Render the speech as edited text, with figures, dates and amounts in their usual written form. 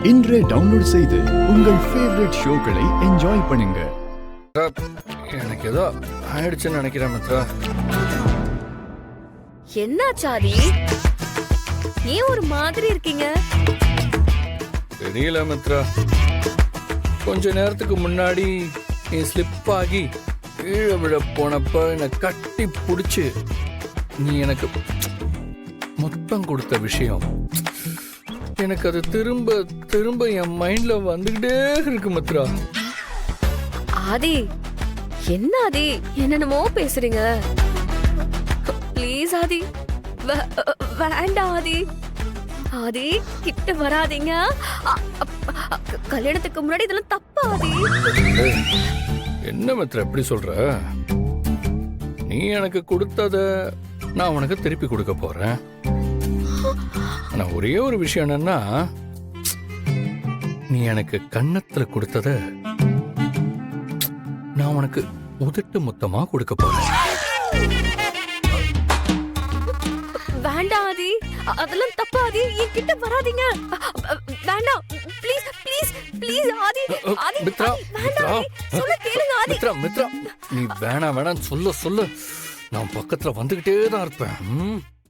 இன்றே டவுன்லோட் செய்து உங்கள் ஃபேவரட் ஷோக்களை என்ஜாய் பண்ணுங்க. எனக்கு ஏதோ ஆயிடுச்சுன்னு நினைக்கிறேன் மித்ரா. என்னாச்சாரி? ஏன் ஒரு மாதிரி இருக்கீங்க? தெரியல மித்ரா, கொஞ்ச நேரத்துக்கு முன்னாடி நீ ஸ்லிப் ஆகி கீழே விழ போனப்ப என்னை கட்டி பிடிச்சு நீ எனக்கு முத்தம் கொடுத்த விஷயம் எனக்கு அது திரும்ப திரும்ப என் மைண்ட்ல வந்துகிட்டே இருக்கு மித்ரா. ஆதி, என்ன ஆதி என்னென்னமோ பேசுறீங்க? ப்ளீஸ் ஆதி, வேண்டாம் ஆதி. ஆதி கிட்ட வராதீங்க. கல்யாணத்துக்கு முன்னாடி இதெல்லாம் தப்பு ஆதி. என்ன மித்ரா எப்படி சொல்ற? நீ எனக்கு கொடுத்தத நான் உனக்கு திருப்பி கொடுக்க போறேன். ஆனா ஒரே ஒரு விஷயம் என்னன்னா, நீ எனக்கு கன்னத்துல கொடுத்தத நான் உனக்கு உதட்டு மொத்தமா கொடுக்க போறேன். வேண்டாம் ஆதி, அதெல்லாம் தப்பு ஆதி. என்கிட்ட வராதீங்க. வேண்டாம், ப்ளீஸ் ப்ளீஸ் ப்ளீஸ் ஆதி. ஆதி மித்ரா, வேண்டாம் ஆதி, சொல்ல கேளுங்க ஆதி. மித்ரா மித்ரா, நீ வேணாம் வேணாம் சொல்ல சொல்ல நான் பக்கத்துல வந்துகிட்டே தான் இருப்பேன்.